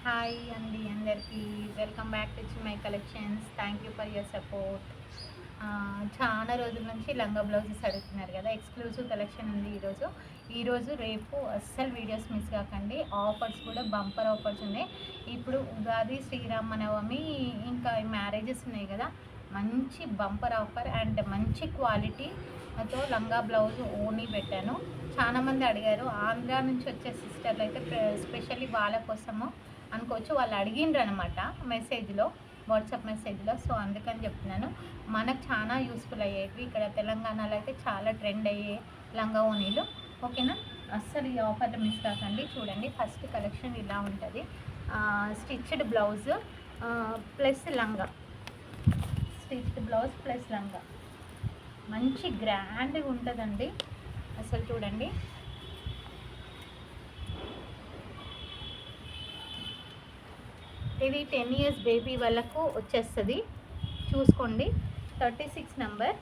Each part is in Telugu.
హాయ్ అండి అందరికీ. Welcome back to my collections. Thank you for your support. చాలా రోజుల నుంచి లంగా బ్లౌజెస్ అడుగుతున్నారు కదా, ఎక్స్క్లూజివ్ కలెక్షన్ ఉంది ఈరోజు రేపు అస్సలు వీడియోస్ మిస్ కాకండి. ఆఫర్స్ కూడా బంపర్ ఆఫర్స్ ఉన్నాయి. ఇప్పుడు ఉగాది, శ్రీరామనవమి, ఇంకా మ్యారేజెస్ ఉన్నాయి కదా, మంచి బంపర్ ఆఫర్ అండ్ మంచి క్వాలిటీతో లంగా బ్లౌజ్ ఓనీ పెట్టాను. చాలామంది అడిగారు, ఆంధ్ర నుంచి వచ్చే సిస్టర్లు అయితే స్పెషల్లీ వాళ్ళ కోసము అనుకోవచ్చు, వాళ్ళు అడిగిండ్రు అనమాట మెసేజ్లో, వాట్సాప్ మెసేజ్లో. సో అందుకని చెప్తున్నాను, మనకు చాలా యూస్ఫుల్ అయ్యేవి. ఇక్కడ తెలంగాణలో అయితే చాలా ట్రెండ్ అయ్యే లంగా ఓనీలు. ఓకేనా, అస్సలు ఈ ఆఫర్ మిస్ కాకండి. చూడండి, ఫస్ట్ కలెక్షన్ ఇలా ఉంటుంది. స్టిచ్డ్ బ్లౌజ్ ప్లస్ లంగా, స్టిచ్డ్ బ్లౌజ్ ప్లస్ లంగా, మంచి గ్రాండ్గా ఉంటుందండి. అసలు చూడండి, ఇది 10 years బేబీ వాళ్ళకు వచ్చేస్తుంది. చూసుకోండి, 36 నెంబర్.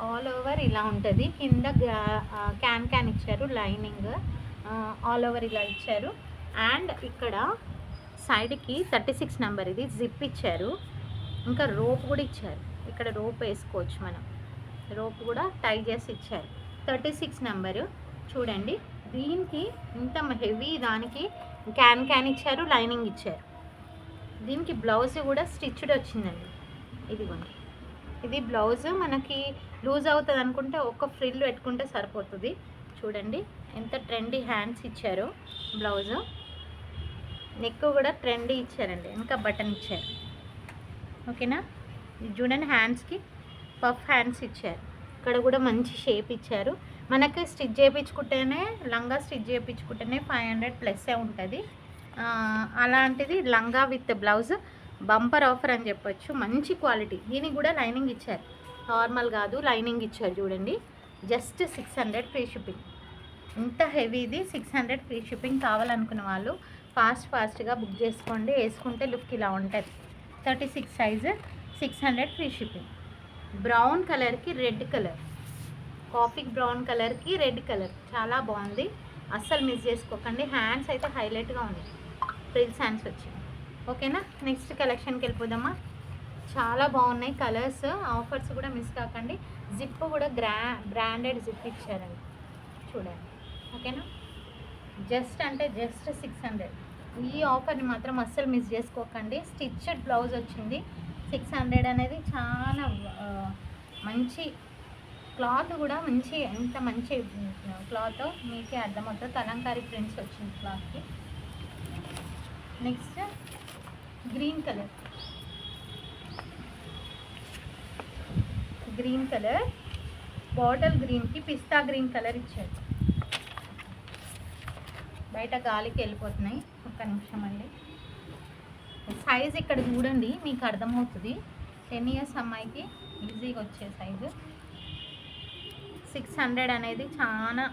ఆల్ ఓవర్ ఇలా ఉంటుంది. కింద క్యాన్ ఇచ్చారు, లైనింగ్ ఆల్ ఓవర్ ఇలా ఇచ్చారు. అండ్ ఇక్కడ సైడ్కి 36 నెంబర్ ఇది జిప్ ఇచ్చారు. ఇంకా రోప్ కూడా ఇచ్చారు. ఇక్కడ రోప్ వేసుకోవచ్చు మనం, రోప్ కూడా టై చేసి ఇచ్చారు. 36 నెంబరు చూడండి. దీనికి ఇంత హెవీ దానికి క్యాన్ ఇచ్చారు, లైనింగ్ ఇచ్చారు. దీనికి బ్లౌజ్ కూడా స్టిచ్డ్ వచ్చిందండి. ఇదిగోండి, ఇది బ్లౌజ్ మనకి లూజ్ అవుతుంది అనుకుంటే ఒక ఫ్రిల్ పెట్టుకుంటే సరిపోతుంది. చూడండి ఎంత ట్రెండీ హ్యాండ్స్ ఇచ్చారో. బ్లౌజ్ నెక్ కూడా ట్రెండీ ఇచ్చారండి, ఇంకా బటన్ ఇచ్చారు. ఓకేనా, ఇది చూడండి, హ్యాండ్స్కి పఫ్ హ్యాండ్స్ ఇచ్చారు. ఇక్కడ కూడా మంచి షేప్ ఇచ్చారు. మనకి స్టిచ్ చేయించుకుంటేనే, లంగా స్టిచ్ చేయించుకుంటేనే 500 ప్లస్సే ఉంటుంది. అలాంటిది లంగా విత్ బ్లౌజ్ బంపర్ ఆఫర్ అని చెప్పొచ్చు. మంచి క్వాలిటీ. దీనికి కూడా లైనింగ్ ఇచ్చారు, నార్మల్ కాదు, లైనింగ్ ఇచ్చారు. చూడండి, జస్ట్ 600 ఫ్రీ షిప్పింగ్. ఇంత హెవీది 600 ఫ్రీ షిప్పింగ్. కావాలనుకున్న వాళ్ళు ఫాస్ట్గా బుక్ చేసుకోండి. వేసుకుంటే లుక్ ఇలా ఉంటుంది. 36 సైజు, 600 ఫ్రీ షిప్పింగ్. బ్రౌన్ కలర్కి రెడ్ కలర్, కాఫీ బ్రౌన్ కలర్కి రెడ్ కలర్, చాలా బాగుంది. అస్సలు మిస్ చేసుకోకండి. హ్యాండ్స్ అయితే హైలైట్గా ఉన్నాయి, ప్రిల్స్ హ్యాండ్స్ వచ్చి. ఓకేనా, నెక్స్ట్ కలెక్షన్కి వెళ్ళిపోదామా. చాలా బాగున్నాయి కలర్స్. ఆఫర్స్ కూడా మిస్ కాకండి. జిప్ కూడా బ్రాండెడ్ జిప్ ఇచ్చారండి, చూడండి. ఓకేనా, జస్ట్ 600. ఈ ఆఫర్ని మాత్రం అస్సలు మిస్ చేసుకోకండి. స్టిచ్డ్ బ్లౌజ్ వచ్చింది. 600 అనేది చాలా మంచి క్లాత్ కూడా మంచి, ఎంత మంచి క్లాత్ మీకే అర్థమవుతుంది. కలంకారీ ప్రింట్స్ వచ్చింది క్లాత్కి. నెక్స్ట్ గ్రీన్ కలర్, బాటిల్ గ్రీన్కి పిస్తా గ్రీన్ కలర్ ఇచ్చారు. బయట గాలికి వెళ్ళిపోతున్నాయి, ఒక్క నిమిషం అండి. సైజ్ ఇక్కడ చూడండి, మీకు అర్థమవుతుంది. 10 years అమ్మాయికి ఈజీగా వచ్చే సైజు. 600 అనేది చాలా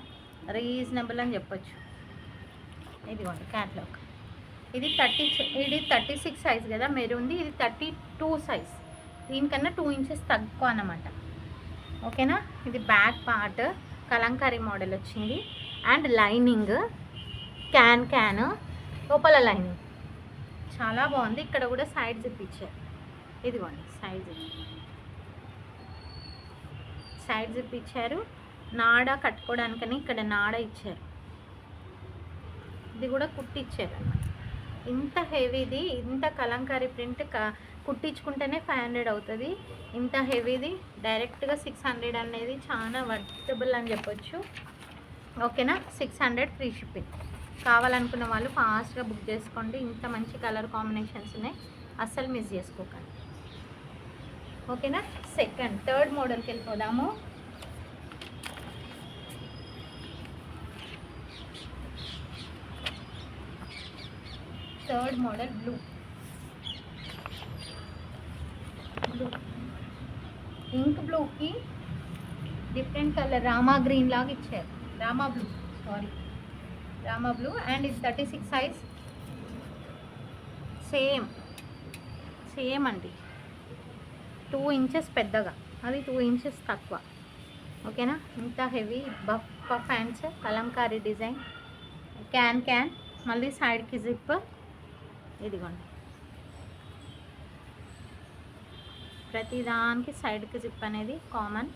రీజనబుల్ అని చెప్పొచ్చు. ఇదిగోండి క్యాట్లాగ్. ఇది 36 సైజ్ కదా, మెరూన్ది. ఇది 32 సైజ్, దీనికన్నా 2 inches తక్కువ అన్నమాట. ఓకేనా, ఇది బ్యాక్ పార్ట్ కలంకారీ మోడల్ వచ్చింది. అండ్ లైనింగ్ క్యాన్ లోపల లైనింగ్ చాలా బాగుంది. ఇక్కడ కూడా సైడ్ జిప్ ఇచ్చారు. ఇదిగోండి సైడ్ జిప్ ఇచ్చారు. నాడ కట్టుకోవడానికని ఇక్కడ నాడ ఇచ్చారు. ఇది కూడా కుట్టిచ్చారు అన్నమాట. ఇంత హెవీది, ఇంత కలంకారీ ప్రింట్ కుట్టించుకుంటేనే 500 అవుతుంది. ఇంత హెవీది డైరెక్ట్గా 600 అనేది చాలా వర్తబుల్ అని చెప్పొచ్చు. ఓకేనా, 600 ఫ్రీ షిప్పింగ్. కావాలనుకున్న వాళ్ళు ఫాస్ట్గా బుక్ చేసుకోండి. ఇంత మంచి కలర్ కాంబినేషన్స్ ఉన్నాయి, అస్సలు మిస్ చేసుకోకండి. ఓకేనా, థర్డ్ మోడల్కి వెళ్ళిపోదాము. థర్డ్ మోడల్ బ్లూ ఇంక్ బ్లూకి డిఫరెంట్ కలర్ రామా గ్రీన్ లాగా ఇచ్చారు. రామా బ్లూ. అండ్ ఇది 36 సైజ్. సేమ్ అండి, 2 inches పెద్దగా, అది 2 inches తక్కువ. ఓకేనా, ఇంత heavy puff hands, Kalamkari design, can మళ్ళీ సైడ్కి జిప్, ఇదిగోండి, ప్రతిదానికి సైడ్కి జిప్ అనేది కామన్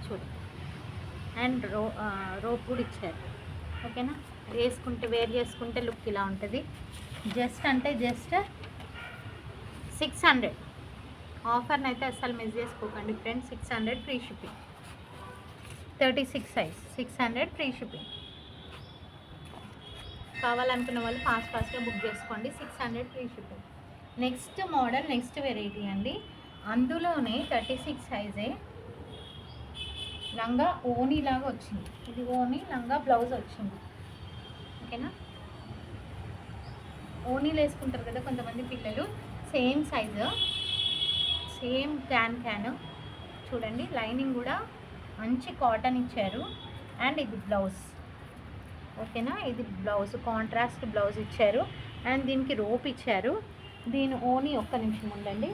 చూడు. అండ్ రోప్ కూడా ఇచ్చారు. ఓకేనా, వేర్ చేసుకుంటే లుక్ ఇలా ఉంటుంది. జస్ట్ అంటే జస్ట్ 600. ఆఫర్ని అయితే అస్సలు మిస్ చేసుకోకండి friends. 600 free shipping. 36 size, 600 free shipping. కావాలనుకున్న వాళ్ళు ఫాస్ట్గా బుక్ చేసుకోండి. 600 free shipping. Next model, next variety అండి. అందులోనే 36 సైజే లంగా ఓనీ లాగా వచ్చింది. ఇది ఓనీ లంగా బ్లౌజ్ వచ్చింది. ఓకేనా, ఓనీలు వేసుకుంటారు కదా కొంతమంది పిల్లలు. సేమ్ సైజు, సేమ్ క్యాన్ చూడండి. లైనింగ్ కూడా మంచి కాటన్ ఇచ్చారు. అండ్ ఇది బ్లౌజ్. ఓకేనా, ఇది బ్లౌజ్, కాంట్రాస్ట్ బ్లౌజ్ ఇచ్చారు. అండ్ దీనికి రోప్ ఇచ్చారు. దీని ఓనీ ఒక్క నిమిషం ఉండండి.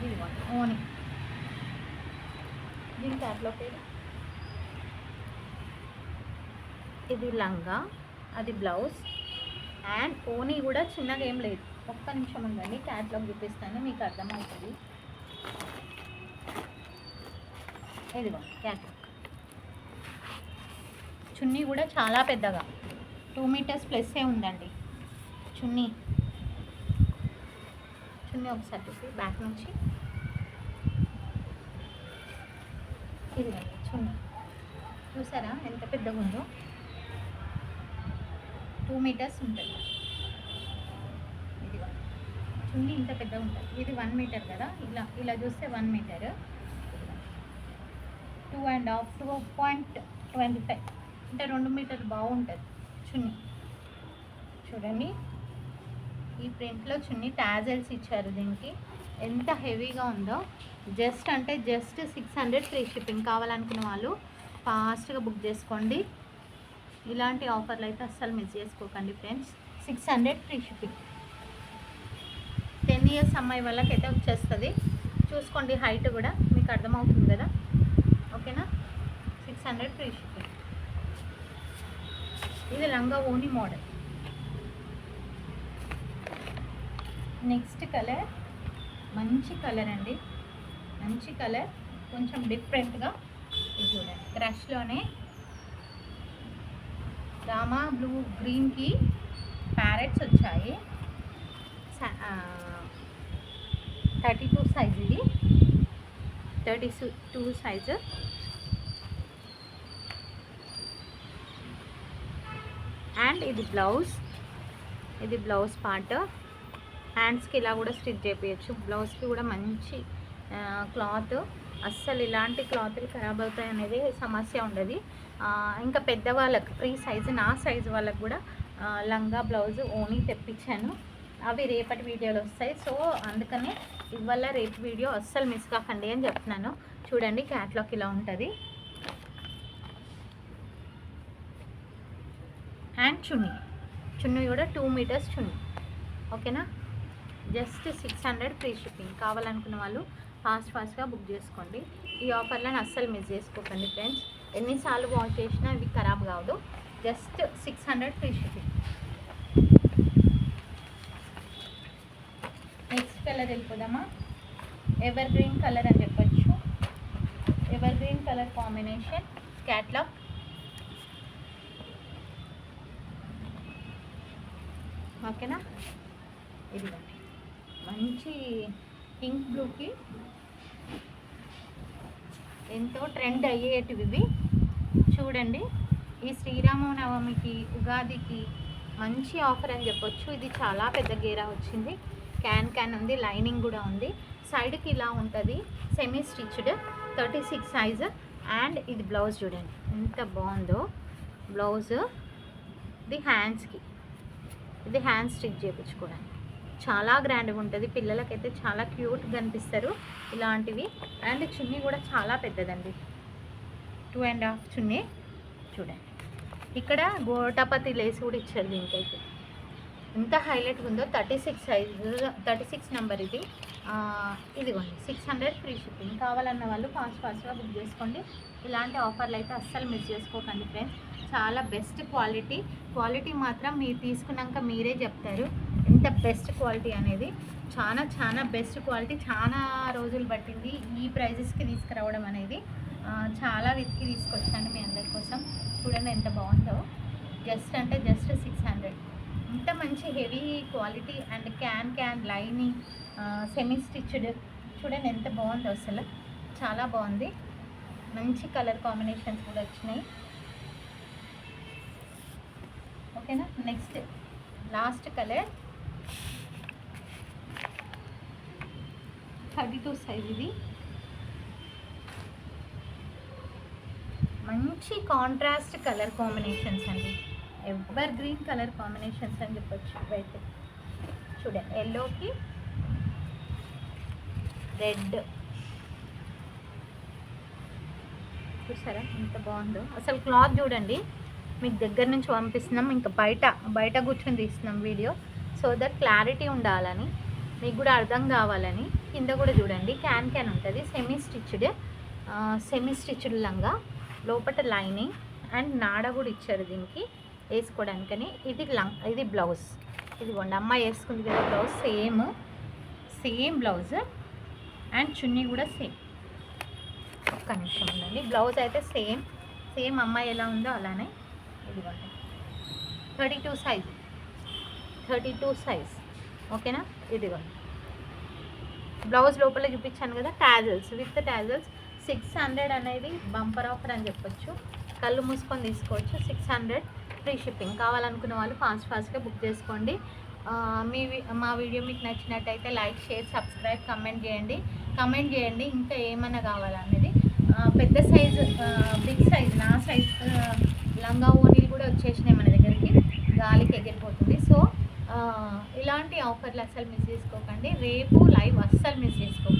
ఇది ఓనీ, దీని క్యాట్లో పేరు. ఇది లంగా, అది బ్లౌజ్. అండ్ ఓనీ కూడా చిన్నగా ఏం లేదు. ఒక్క నిమిషం ఉందండి, క్యాట్లాగ్ చూపిస్తాను, మీకు అర్థమవుతుంది. ఇదిగో క్యాట్లాగ్. చున్నీ కూడా చాలా పెద్దగా 2 మీటర్స్ ప్లస్సే ఉందండి చున్నీ. ఒకసారి చూసి బ్యాక్ నుంచి. ఇదిగోండి చున్నీ, చూసారా ఎంత పెద్దగా ఉందో. 2 మీటర్స్ ఉంటుంది. ఇది చున్నీ ఇంత పెద్దగా ఉంటుంది. ఇది 1 మీటర్ కదా, ఇలా చూస్తే 1 మీటర్. 2.5, 2.25 అంటే 2 మీటర్ బాగుంటుంది చున్నీ. చూడండి, ఈ ప్రింట్లో చున్నీ టాజల్స్ ఇచ్చారు. దీనికి ఎంత హెవీగా ఉందో. జస్ట్ అంటే జస్ట్ 600 ఫ్రీ షిప్పింగ్. కావాలనుకున్న వాళ్ళు ఫాస్ట్గా బుక్ చేసుకోండి. ఇలాంటి ఆఫర్లు అయితే అస్సలు మిస్ చేసుకోకండి ఫ్రెండ్స్. 600 free shipping. 10 ఇయర్స్ అమ్మాయి వాళ్ళకైతే వచ్చేస్తుంది. చూసుకోండి, హైట్ కూడా మీకు అర్థమవుతుంది కదా. ఓకేనా, 600 ఫ్రీ షిప్పింగ్. ఇది లంగా ఓనీ మోడల్. నెక్స్ట్ కలర్ మంచి కలర్ అండి, మంచి కలర్, కొంచెం డిఫరెంట్గా. ఇది చూడండి, క్రష్లోనే రామా బ్లూ గ్రీన్కి ప్యారెట్స్ వచ్చాయి. 32 సైజ్, ఇది 32 సైజు. అండ్ ఇది బ్లౌజ్ పార్ట్. హ్యాండ్స్కి ఇలా కూడా స్టిచ్ చేయించచ్చు. బ్లౌజ్కి కూడా మంచి క్లాత్. అస్సలు ఇలాంటి క్లాత్లు ఖరాబ్ అవుతాయి అనేది సమస్య ఉండదు. ఇంకా పెద్దవాళ్ళకి ఫ్రీ సైజు, నా సైజు వాళ్ళకి కూడా లంగా బ్లౌజ్ ఓనీ తెప్పించాను. అవి రేపటి వీడియోలో వస్తాయి. సో అందుకనే ఇవాళ రేపు వీడియో అస్సలు మిస్ కాకండి అని చెప్తున్నాను. చూడండి, క్యాట్లాగ్ ఇలా ఉంటుంది. అండ్ చున్నీ కూడా 2 మీటర్స్ చున్నీ. ఓకేనా, జస్ట్ 600 ఫ్రీ షిప్పింగ్. కావాలనుకున్న వాళ్ళు ఫాస్ట్గా బుక్ చేసుకోండి. ఈ ఆఫర్లను అస్సలు మిస్ చేసుకోకండి ఫ్రెండ్స్. ఎన్నిసార్లు వాష్ చేసినా ఇవి ఖరాబ్ కాదు. Just 600 free shipping. Next colour వెళ్ళిపోదామా. ఎవర్ గ్రీన్ కలర్ అని చెప్పచ్చు. Ever green colour combination catalogue. ఓకేనా, ఇదిగోండి మంచి పింక్ బ్లూకి ఎంతో ట్రెండ్ అయ్యేటివి ఇవి. చూడండి, ఈ శ్రీరామనవమికి, ఉగాదికి మంచి ఆఫర్ అని చెప్పొచ్చు. ఇది చాలా పెద్ద గేరా వచ్చింది. క్యాన్ ఉంది, లైనింగ్ కూడా ఉంది. సైడ్కి ఇలా ఉంటుంది, సెమీ స్టిచ్డ్, 36 సైజ్. అండ్ ఇది బ్లౌజ్ చూడండి ఎంత బాగుందో. బ్లౌజ్ ఇది హ్యాండ్స్కి, ఇది హ్యాండ్ స్టిచ్ చేయించుకోవడానికి చాలా గ్రాండ్గా ఉంటుంది. పిల్లలకైతే చాలా క్యూట్గా కనిపిస్తారు ఇలాంటివి. అండ్ చున్నీ కూడా చాలా పెద్దదండి, 2.5 చున్నీ. చూడండి, ఇక్కడ గోటాపతి లేస్ కూడా ఇచ్చారు. దీనికైతే ఎంత హైలైట్గా ఉందో. 36 సైజు, 36 నెంబర్ ఇది. ఇదిగోండి 600 ఫ్రీ షిప్పింగ్. కావాలన్న వాళ్ళు ఫాస్ట్గా బుక్ చేసుకోండి. ఇలాంటి ఆఫర్లు అయితే అస్సలు మిస్ చేసుకోకండి ఫ్రెండ్స్. చాలా బెస్ట్ క్వాలిటీ మాత్రం మీరు తీసుకున్నాక మీరే చెప్తారు ఎంత బెస్ట్ క్వాలిటీ అనేది. చాలా చాలా బెస్ట్ క్వాలిటీ. చాలా రోజులు పట్టింది ఈ ప్రైజెస్కి తీసుకురావడం అనేది. చాలా వెతికి తీసుకొచ్చాను మీ అందరి కోసం. చూడండి ఎంత బాగుందో. జస్ట్ 600. ఇంత మంచి heavy quality and can lining semi stitched. చూడండి ఎంత బాగుందో అసలు. చాలా బాగుంది. మంచి కలర్ కాంబినేషన్స్ కూడా వచ్చినాయి. ఓకేనా. Next last colour 32 size. ఇది మంచి కాంట్రాస్ట్ కలర్ కాంబినేషన్స్ అండి. ఎవర్ గ్రీన్ కలర్ కాంబినేషన్స్ అని చెప్పొచ్చు. అయితే చూడండి ఎల్లోకి రెడ్. చూసారా ఎంత బాగుందో అసలు. క్లాత్ చూడండి. మీకు దగ్గర నుంచి పంపిస్తున్నాం, ఇంకా బయట కూర్చొని తీస్తున్నాం వీడియో. సో దట్ క్లారిటీ ఉండాలని, మీకు కూడా అర్థం కావాలని. కింద కూడా చూడండి క్యాన్ ఉంటుంది. సెమీ స్టిచ్డ్ లంగా, లోపల లైనింగ్ అండ్ నాడ కూడా ఇచ్చారు దీనికి వేసుకోవడానికని. ఇది బ్లౌజ్. ఇదిగోండి అమ్మాయి వేసుకుంది కదా బ్లౌజ్. సేమ్ బ్లౌజ్ అండ్ చున్నీ కూడా సేమ్. ఒక్క నిమిషం ఉందండి. బ్లౌజ్ అయితే సేమ్ అమ్మాయి ఎలా ఉందో అలానే. ఇదిగోండి 32 సైజ్. ఓకేనా. ఇదిగోండి బ్లౌజ్ లోపల చూపించాను కదా, విత్ టాజల్స్. 600 అనేది బంపర్ ఆఫర్ అని చెప్పొచ్చు. కళ్ళు మూసుకొని తీసుకోవచ్చు. 600 ఫ్రీ షిప్పింగ్. కావాలనుకున్న వాళ్ళు ఫాస్ట్గా బుక్ చేసుకోండి. మా వీడియో మీకు నచ్చినట్టయితే లైక్, షేర్, సబ్స్క్రైబ్, కమెంట్ చేయండి ఇంకా ఏమైనా కావాలనేది. పెద్ద సైజు, బిగ్ సైజ్, నా సైజ్ లంగా ఓనీలు కూడా వచ్చేసినాయి మన దగ్గరికి. గాలికి ఎగిరిపోతుంది. సో ఇలాంటి ఆఫర్లు అస్సలు మిస్ చేసుకోకండి. రేపు లైవ్ అస్సలు మిస్ చేసుకోకండి.